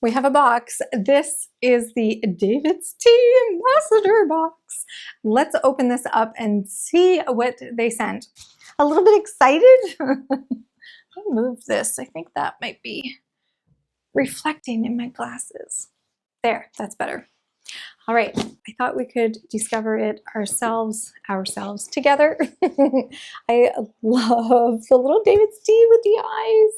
We have a box. This is the DAVIDsTEA Ambassador box. Let's open this up and see what they sent. A little bit excited. Let me move this. I think that might be reflecting in my glasses. There, that's better. All right, I thought we could discover it ourselves together. I love the little DAVIDsTEA with the eyes.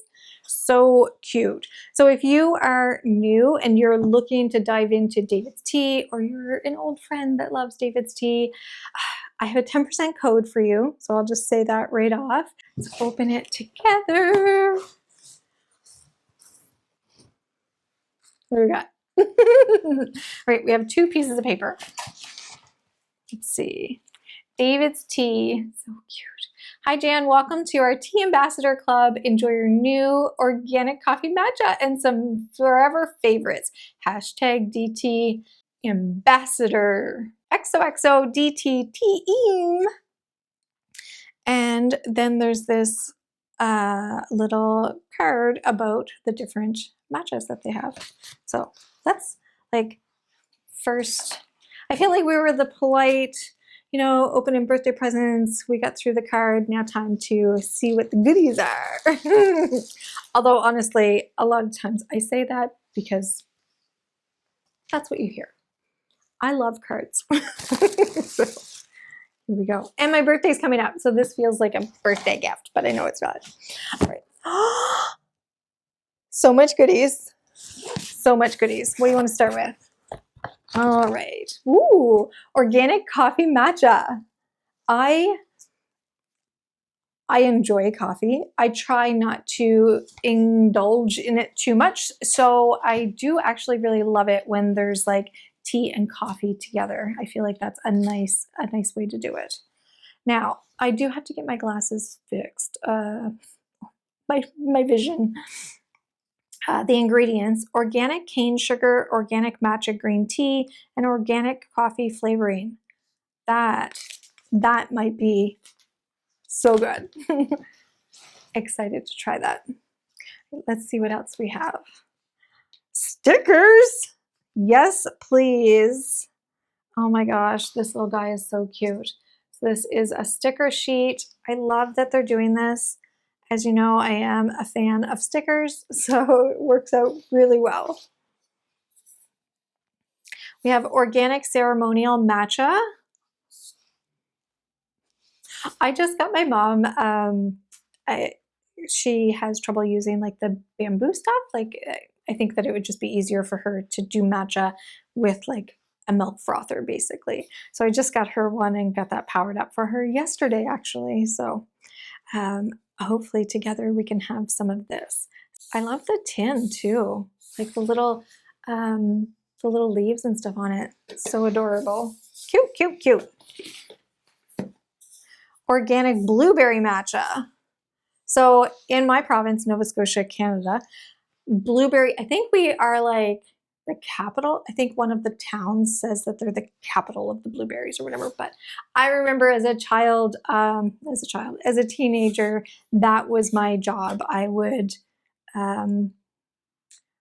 So cute. So if you are new and you're looking to dive into DAVIDsTEA, or you're an old friend that loves DAVIDsTEA, I have a 10% code for you. So I'll just say that right off. Let's open it together. What do we got? All right, we have 2 pieces of paper. Let's see. DAVIDsTEA, so cute. Hi Jan, welcome to our Tea Ambassador Club. Enjoy your new organic coffee matcha and some forever favorites. Hashtag DT Ambassador. XOXO DT team. And then there's this little card about the different matchas that they have. So let's first, I feel like we were the polite, you know, opening birthday presents. We got through the card. Now time to see what the goodies are. Although honestly, a lot of times I say that because that's what you hear. I love cards. So, here we go. And my birthday's coming up, so this feels like a birthday gift, but I know it's not. All right. So much goodies. So much goodies. What do you want to start with? All right. Ooh, organic coffee matcha. I enjoy coffee. I try not to indulge in it too much. So I do actually really love it when there's like tea and coffee together. I feel like that's a nice way to do it. Now, I do have to get my glasses fixed. My vision. The ingredients: organic cane sugar, organic matcha green tea, and organic coffee flavoring. That might be so good. Excited to try that. Let's see what else we have. Stickers. Yes, please. Oh my gosh, this little guy is so cute. So this is a sticker sheet. I love that they're doing this. As you know, I am a fan of stickers, so it works out really well. We have organic ceremonial matcha. I just got my mom, she has trouble using like the bamboo stuff. Like I think that it would just be easier for her to do matcha with like a milk frother basically. So I just got her one and got that powered up for her yesterday actually. So hopefully together we can have some of this. I love the tin too, like the little leaves and stuff on it. It's so adorable. Cute, cute, cute. Organic blueberry matcha. So in my province, Nova Scotia, Canada, blueberry, I think we are like the capital. I think one of the towns says that they're the capital of the blueberries or whatever. But I remember as a teenager, that was my job. I would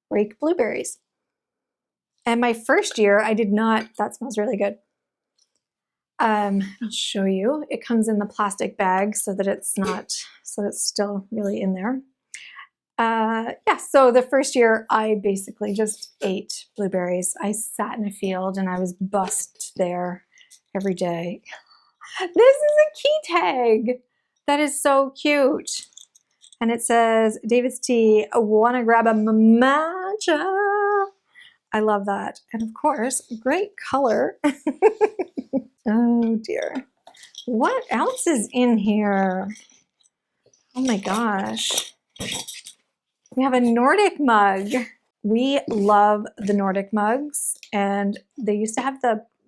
rake blueberries. And my first year, I did not. That smells really good. I'll show you. It comes in the plastic bag so that it's still really in there. Yeah, so the first year I basically just ate blueberries. I sat in a field and I was bussed there every day. This is a key tag. That is so cute. And it says, DAVIDsTEA, wanna grab a matcha? I love that. And of course, great color. Oh dear. What else is in here? Oh my gosh. We have a Nordic mug. We love the Nordic mugs, and they used to have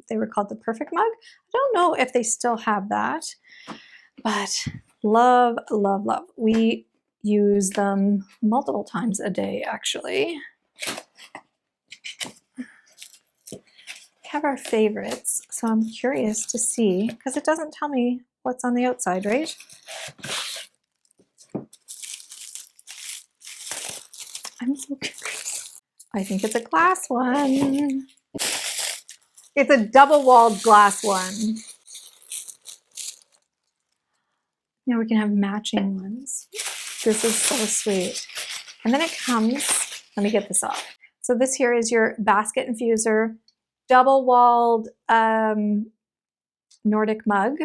they were called the Perfect mug. I don't know if they still have that, but love, love, love. We use them multiple times a day, actually. We have our favorites, so I'm curious to see, because it doesn't tell me what's on the outside, right? I'm so curious. I think it's a glass one. It's a double-walled glass one. Now we can have matching ones. This is so sweet. And then it comes, let me get this off. So this here is your basket infuser, double-walled Nordic mug.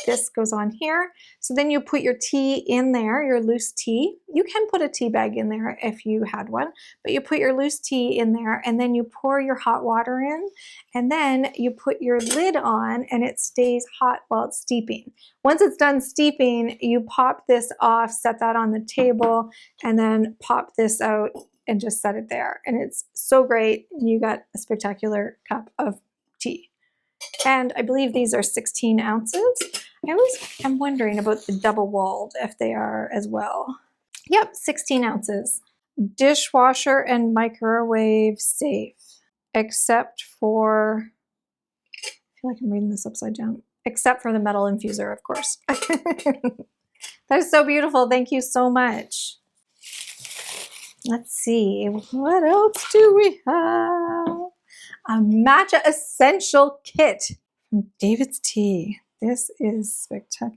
This goes on here. So then you put your tea in there, your loose tea. You can put a tea bag in there if you had one, but you put your loose tea in there and then you pour your hot water in and then you put your lid on and it stays hot while it's steeping. Once it's done steeping, you pop this off, set that on the table, and then pop this out and just set it there. And it's so great. You got a spectacular cup of tea. And I believe these are 16 ounces. I always am wondering about the double-walled, if they are as well. Yep, 16 ounces. Dishwasher and microwave safe, except for, I feel like I'm reading this upside down, except for the metal infuser, of course. That is so beautiful. Thank you so much. Let's see, what else do we have? A matcha essential kit from DAVIDsTEA. This is spectacular.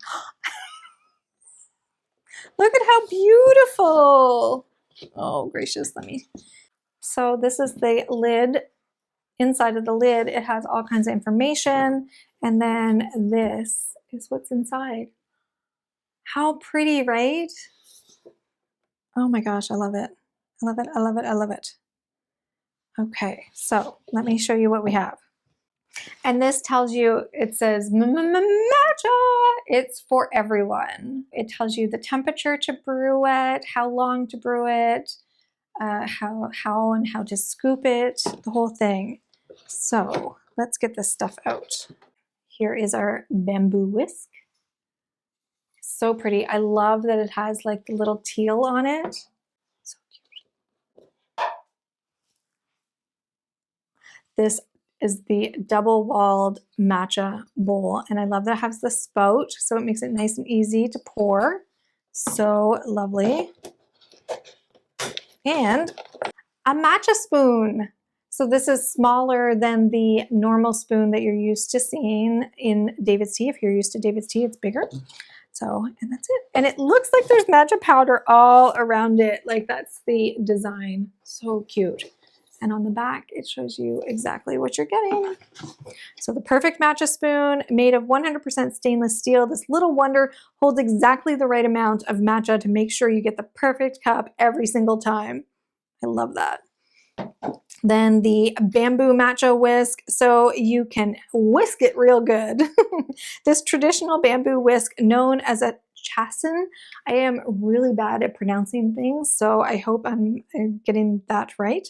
Look at how beautiful. Oh, gracious, let me. So this is the lid. Inside of the lid, it has all kinds of information. And then this is what's inside. How pretty, right? Oh my gosh, I love it. I love it, I love it, I love it. Okay, so let me show you what we have. And this tells you, it says matcha. It's for everyone. It tells you the temperature to brew it, how long to brew it, how and how to scoop it, the whole thing. So let's get this stuff out. Here is our bamboo whisk. So pretty. I love that it has like the little teal on it. So cute. This is the double-walled matcha bowl, and I love that it has the spout, so it makes it nice and easy to pour. So lovely. And a matcha spoon. So this is smaller than the normal spoon that you're used to seeing in DAVIDsTEA. If you're used to DAVIDsTEA, it's bigger. So, and that's it. And it looks like there's matcha powder all around it. Like that's the design. So cute. And on the back, it shows you exactly what you're getting. So the perfect matcha spoon made of 100% stainless steel. This little wonder holds exactly the right amount of matcha to make sure you get the perfect cup every single time. I love that. Then the bamboo matcha whisk, so you can whisk it real good. This traditional bamboo whisk known as a chasen. I am really bad at pronouncing things, so I hope I'm getting that right.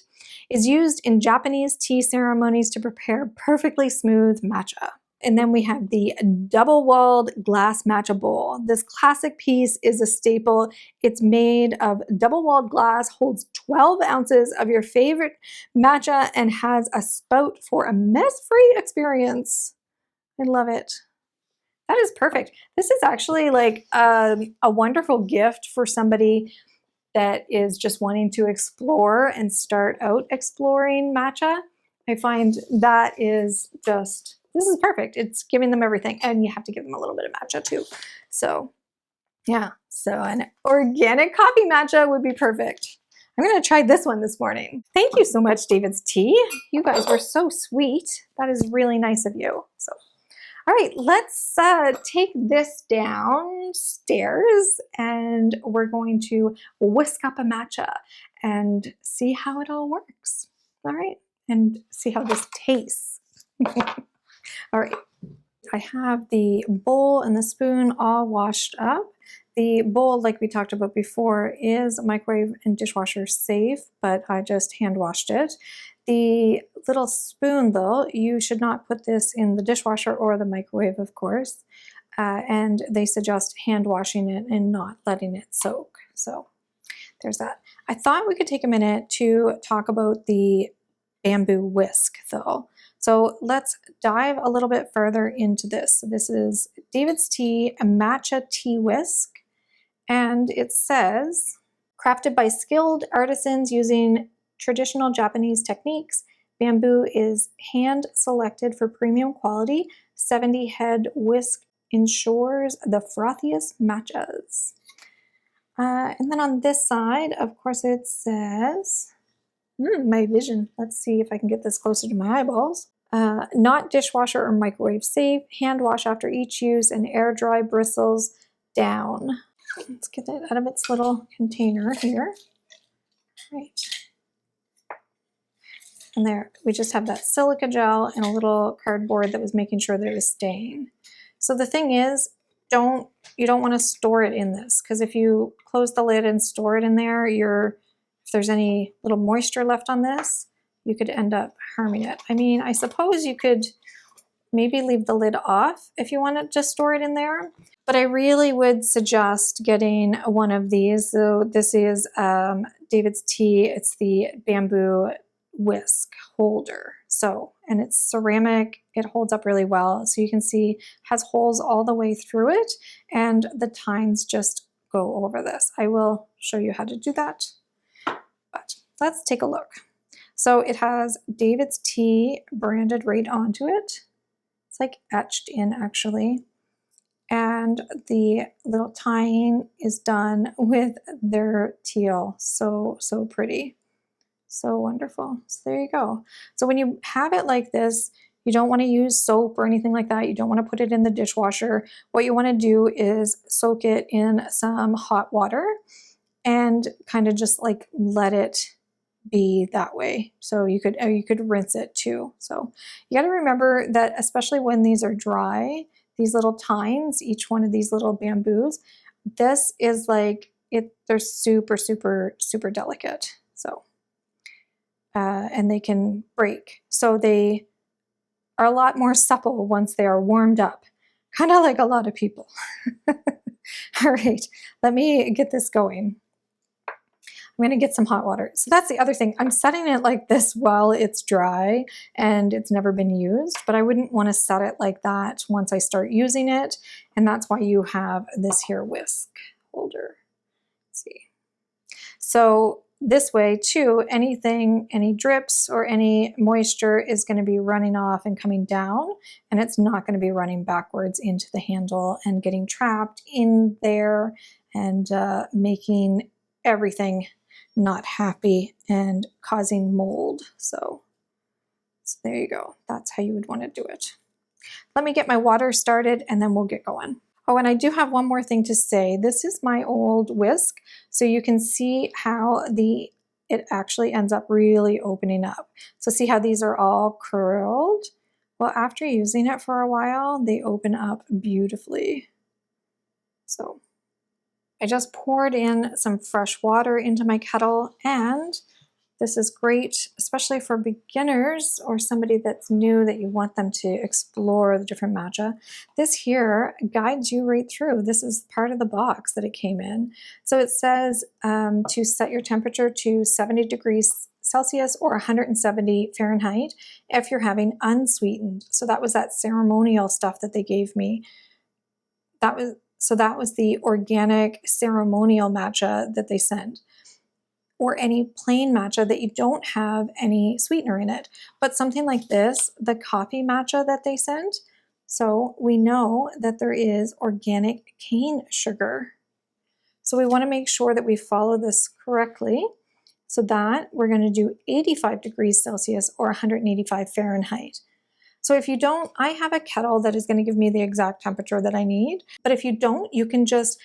Is used in Japanese tea ceremonies to prepare perfectly smooth matcha. And then we have the double-walled glass matcha bowl. This classic piece is a staple. It's made of double-walled glass, holds 12 ounces of your favorite matcha, and has a spout for a mess-free experience. I love it. That is perfect. This is actually like a wonderful gift for somebody that is just wanting to explore and start out exploring matcha. I find that is just, this is perfect. It's giving them everything, and you have to give them a little bit of matcha too. So yeah, so an organic coffee matcha would be perfect. I'm gonna try this one this morning. Thank you so much, DAVIDsTEA. You guys were so sweet. That is really nice of you. So. All right, let's take this downstairs and we're going to whisk up a matcha and see how it all works. All right, and see how this tastes. All right, I have the bowl and the spoon all washed up. The bowl, like we talked about before, is microwave and dishwasher safe, but I just hand washed it. The little spoon, though, you should not put this in the dishwasher or the microwave, of course, and they suggest hand washing it and not letting it soak. So there's that. I thought we could take a minute to talk about the bamboo whisk, though. So let's dive a little bit further into this. So this is DAVIDsTEA, a matcha tea whisk, and it says, Crafted by skilled artisans using traditional Japanese techniques, bamboo is hand selected for premium quality. 70 head whisk ensures the frothiest matchas. And then on this side, of course, it says, my vision. Let's see if I can get this closer to my eyeballs. Not dishwasher or microwave safe. Hand wash after each use and air dry bristles down. Let's get it out of its little container here. Right. And there, we just have that silica gel and a little cardboard that was making sure that it was staying. So the thing is, you don't want to store it in this, because if you close the lid and store it in there, if there's any little moisture left on this, you could end up harming it. I mean, I suppose you could maybe leave the lid off if you want to just store it in there, but I really would suggest getting one of these. So this is DAVIDsTEA. It's the bamboo whisk holder. So, and it's ceramic. It holds up really well. So you can see has holes all the way through it, and the tines just go over this. I will show you how to do that, but let's take a look. So it has DAVIDsTEA branded right onto it. It's like etched in actually. And the little tying is done with their teal. So pretty. So wonderful. So there you go. So when you have it like this, you don't want to use soap or anything like that. You don't want to put it in the dishwasher. What you want to do is soak it in some hot water and kind of just like let it be that way. So you could rinse it too. So you got to remember that, especially when these are dry, these little tines, each one of these little bamboos, this is like they're super delicate. So and they can break. So they are a lot more supple once they are warmed up, kind of like a lot of people. All right, let me get this going. I'm going to get some hot water. So that's the other thing. I'm setting it like this while it's dry and it's never been used, but I wouldn't want to set it like that once I start using it. And that's why you have this here whisk holder. Let's see. So this way too, any drips or any moisture is going to be running off and coming down, and it's not going to be running backwards into the handle and getting trapped in there and making everything not happy and causing mold. So there you go. That's how you would want to do it. Let me get my water started and then we'll get going. Oh, and I do have one more thing to say. This is my old whisk, so you can see how it actually ends up really opening up. So see how these are all curled? Well, after using it for a while, they open up beautifully. So I just poured in some fresh water into my kettle, and this is great, especially for beginners or somebody that's new that you want them to explore the different matcha. This here guides you right through. This is part of the box that it came in. So it says to set your temperature to 70 degrees Celsius or 170 Fahrenheit if you're having unsweetened. So that was that ceremonial stuff that they gave me. That was the organic ceremonial matcha that they sent, or any plain matcha that you don't have any sweetener in it. But something like this, the coffee matcha that they sent, so we know that there is organic cane sugar. So we want to make sure that we follow this correctly. So that we're going to do 85 degrees Celsius or 185 Fahrenheit. So if you don't, I have a kettle that is going to give me the exact temperature that I need. But if you don't, you can just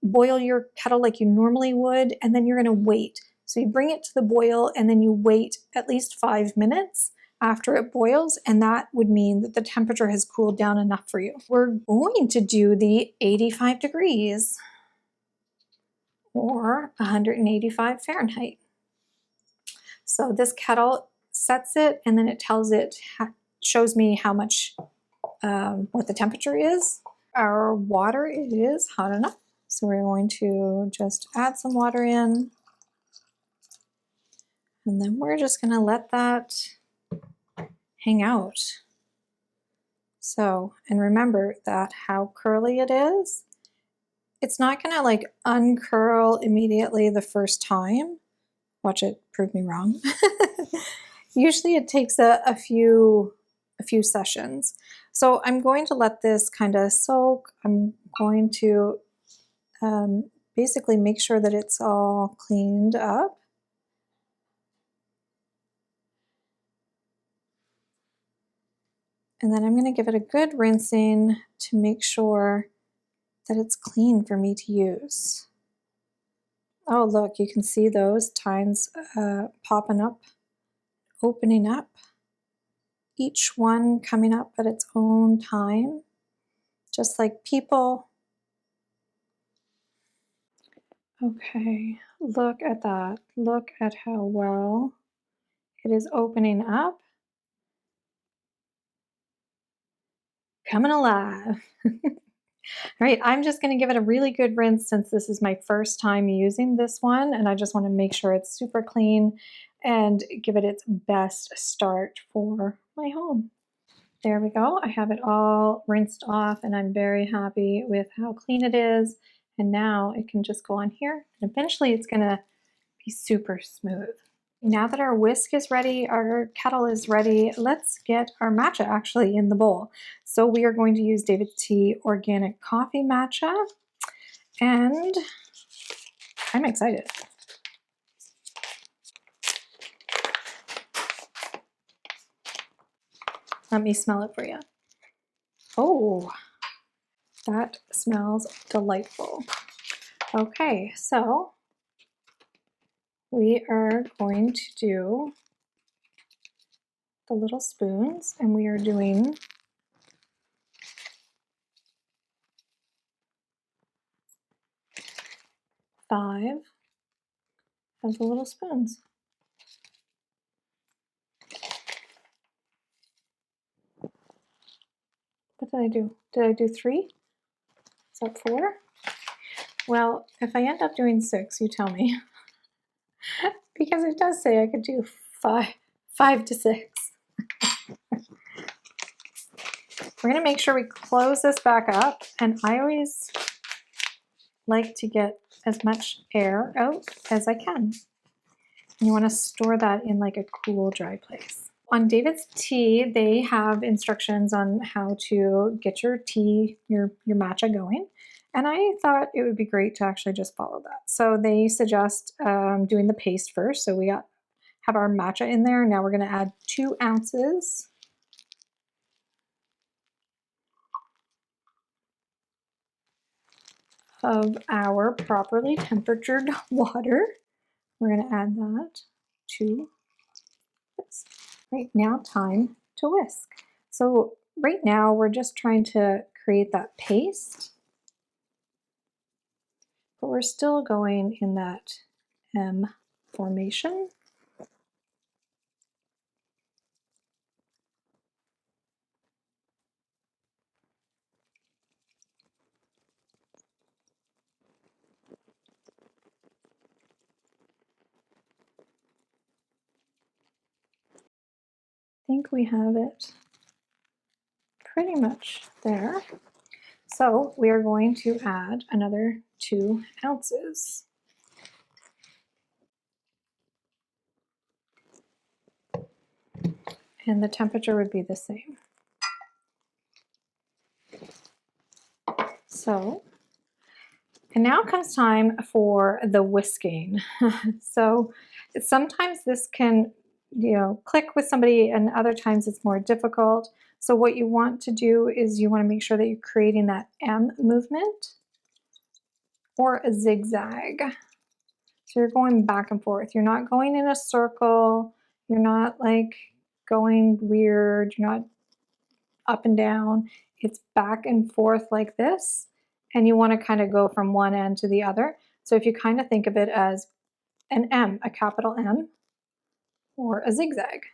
boil your kettle like you normally would, and then you're going to wait. So you bring it to the boil and then you wait at least 5 minutes after it boils, and that would mean that the temperature has cooled down enough for you. We're going to do the 85 degrees or 185 Fahrenheit. So this kettle sets it, and then it tells it, shows me how much, what the temperature is. Our water is hot enough, so we're going to just add some water in. And then we're just going to let that hang out. So, and remember that how curly it is it's not gonna like uncurl immediately the first time. Watch it prove me wrong. Usually it takes a few sessions. So I'm going to let this kind of soak. I'm going to basically make sure that it's all cleaned up. And then I'm going to give it a good rinsing to make sure that it's clean for me to use. Oh, look, you can see those tines popping up, opening up, each one coming up at its own time, just like people. Okay, look at that. Look at how well it is opening up. Coming alive. All right, I'm just going to give it a really good rinse since this is my first time using this one, and I just want to make sure it's super clean and give it its best start for my home. There we go. I have it all rinsed off and I'm very happy with how clean it is. And now it can just go on here and eventually it's going to be super smooth. Now that our whisk is ready, our kettle is ready, let's get our matcha actually in the bowl. So we are going to use David's Tea Organic Coffee Matcha, and I'm excited. Let me smell it for you. Oh, that smells delightful. Okay, so we are going to do the little spoons, and we are doing 5 of the little spoons. What did I do? Did I do 3? Is that 4? Well, if I end up doing 6, you tell me. Because it does say I could do 5 to 6. We're gonna make sure we close this back up, and I always like to get as much air out as I can. And you wanna store that in like a cool, dry place. On David's Tea, they have instructions on how to get your tea, your matcha going. And I thought it would be great to actually just follow that. So they suggest doing the paste first. So we have our matcha in there. Now we're gonna add 2 ounces of our properly temperatured water. We're gonna add that to this. Right now, time to whisk. So right now we're just trying to create that paste, but we're still going in that M formation. I think we have it pretty much there. So we are going to add another 2 ounces. And the temperature would be the same. So, and now comes time for the whisking. So sometimes this can, click with somebody, and other times it's more difficult. So what you want to do is you want to make sure that you're creating that M movement or a zigzag. So you're going back and forth. You're not going in a circle. You're not like going weird. You're not up and down. It's back and forth like this. And you want to kind of go from one end to the other. So if you kind of think of it as an M, a capital M, or a zigzag.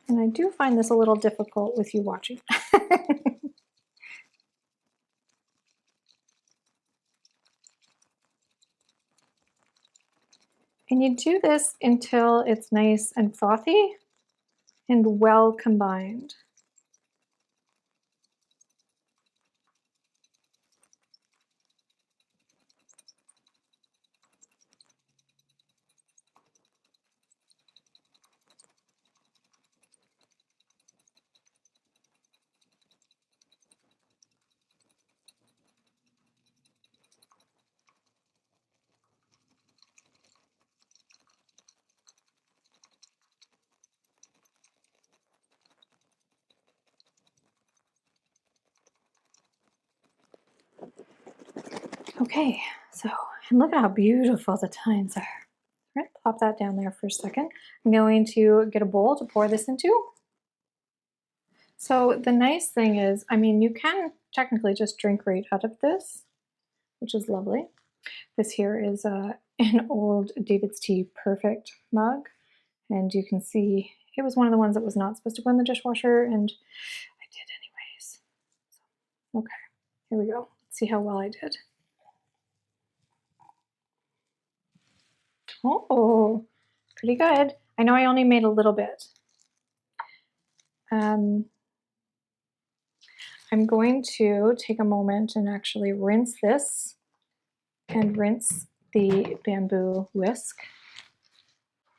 And I do find this a little difficult with you watching. And you do this until it's nice and frothy and well combined. Okay, so, and look at how beautiful the tines are. All right, pop that down there for a second. I'm going to get a bowl to pour this into. So the nice thing is, I mean, you can technically just drink right out of this, which is lovely. This here is an old DAVIDsTEA Perfect mug, and you can see it was one of the ones that was not supposed to go in the dishwasher, and I did anyways. Okay, here we go. Let's see how well I did. Oh, pretty good. I know I only made a little bit. I'm going to take a moment and actually rinse this and rinse the bamboo whisk.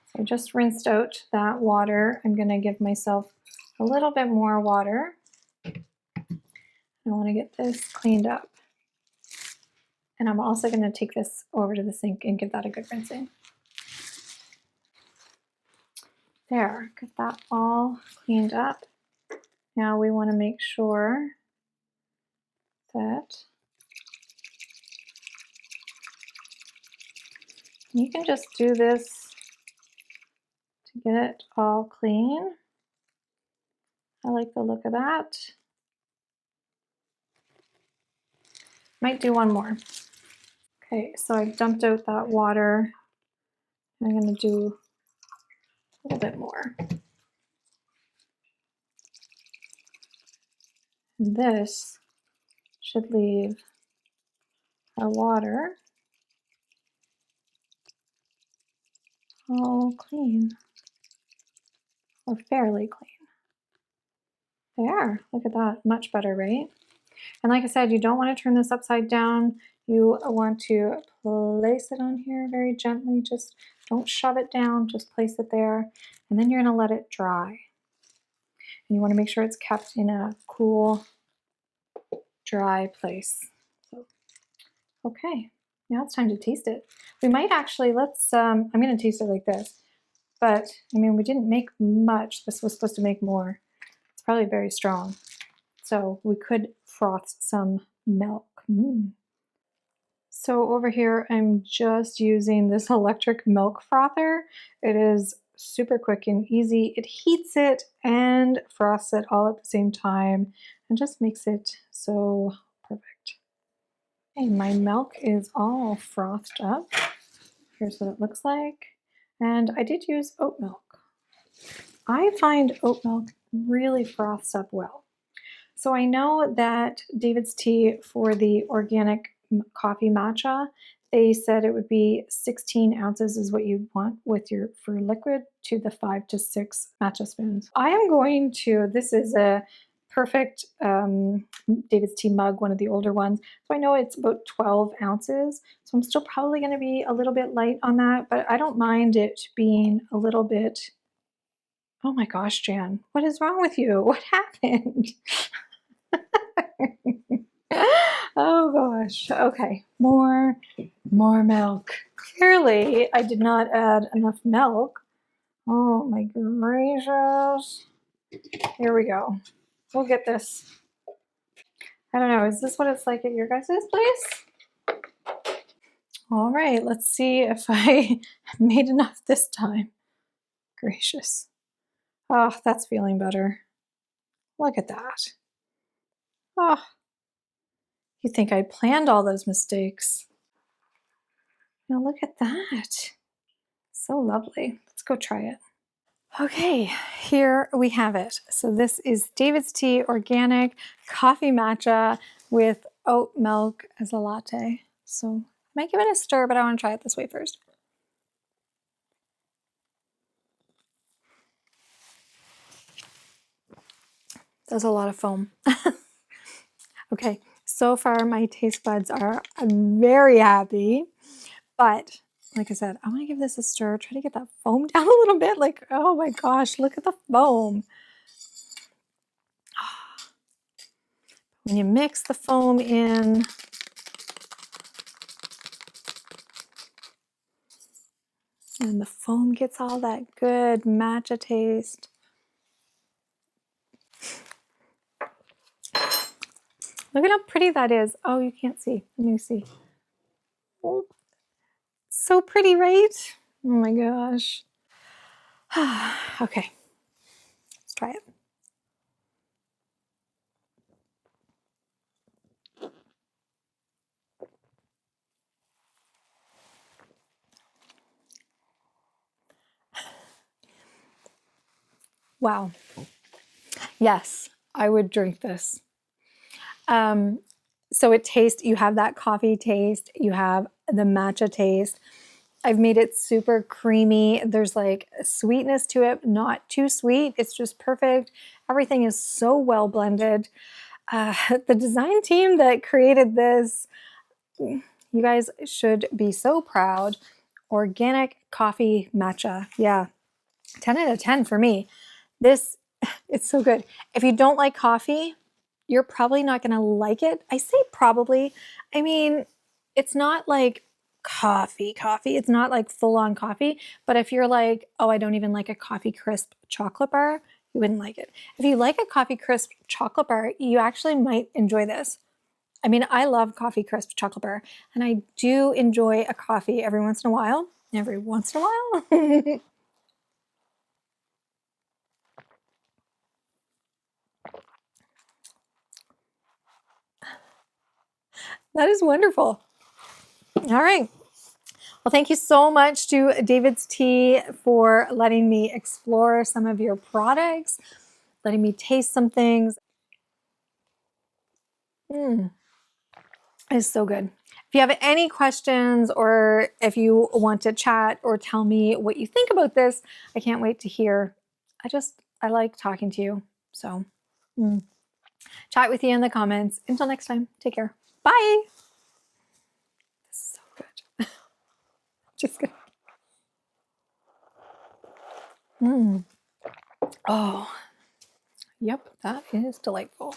So I just rinsed out that water. I'm going to give myself a little bit more water. I want to get this cleaned up. And I'm also going to take this over to the sink and give that a good rinsing. There, get that all cleaned up. Now we want to make sure that you can just do this to get it all clean. I like the look of that. Might do one more. Okay, so I've dumped out that water. I'm going to do a little bit more. And this should leave our water all clean, or fairly clean. There, look at that, much better, right? And like I said, you don't want to turn this upside down. You want to place it on here very gently. Just don't shove it down, just place it there. And then you're going to let it dry. And you want to make sure it's kept in a cool, dry place. So, okay, now it's time to taste it. We might actually, I'm going to taste it like this. But, I mean, we didn't make much. This was supposed to make more. It's probably very strong. So we could froth some milk. So over here, I'm just using this electric milk frother. It is super quick and easy. It heats it and froths it all at the same time and just makes it so perfect. Okay, my milk is all frothed up. Here's what it looks like. And I did use oat milk. I find oat milk really froths up well. So I know that DAVIDsTEA for the organic coffee matcha, they said it would be 16 ounces is what you'd want with your for liquid to the 5 to 6 matcha spoons. I am going to, this is a perfect DAVIDsTEA mug, one of the older ones. So I know it's about 12 ounces. So I'm still probably going to be a little bit light on that, but I don't mind it being a little bit. Oh my gosh, Jan, what is wrong with you? What happened? Oh gosh. Okay. More milk. Clearly, I did not add enough milk. Oh my gracious. Here we go. We'll get this. I don't know. Is this what it's like at your guys' place? All right. Let's see if I made enough this time. Gracious. Oh, that's feeling better. Look at that. Oh. You think I planned all those mistakes. Now look at that. So lovely. Let's go try it. Okay, here we have it. So this is DAVIDsTEA Organic Coffee Matcha with oat milk as a latte. So I might give it a stir, but I want to try it this way first. That's a lot of foam. Okay, so far my taste buds are very happy, but like I said, I want to give this a stir, try to get that foam down a little bit. Like, oh my gosh, look at the foam. When you mix the foam in, and the foam gets all that good matcha taste. Look at how pretty that is. Oh, you can't see. Let me see. Oh, so pretty, right? Oh my gosh. Okay, let's try it. Wow. Yes, I would drink this. So it tastes, you have that coffee taste, you have the matcha taste. I've made it super creamy. There's like a sweetness to it, not too sweet. It's just perfect. Everything is so well blended. The design team that created this, you guys should be so proud. Organic coffee matcha. Yeah, 10 out of 10 for me. This, it's so good. If you don't like coffee, you're probably not going to like it. I say probably. I mean, it's not like coffee. It's not like full on coffee. But if you're like, oh, I don't even like a coffee crisp chocolate bar, you wouldn't like it. If you like a coffee crisp chocolate bar, you actually might enjoy this. I mean, I love coffee crisp chocolate bar, and I do enjoy a coffee every once in a while. Every once in a while. That is wonderful. All right. Well, thank you so much to David's Tea for letting me explore some of your products, letting me taste some things. It's so good. If you have any questions or if you want to chat or tell me what you think about this, I can't wait to hear. I like talking to you. So chat with you in the comments. Until next time, take care. Bye. This is so good. Just kidding. Oh, yep, that is delightful.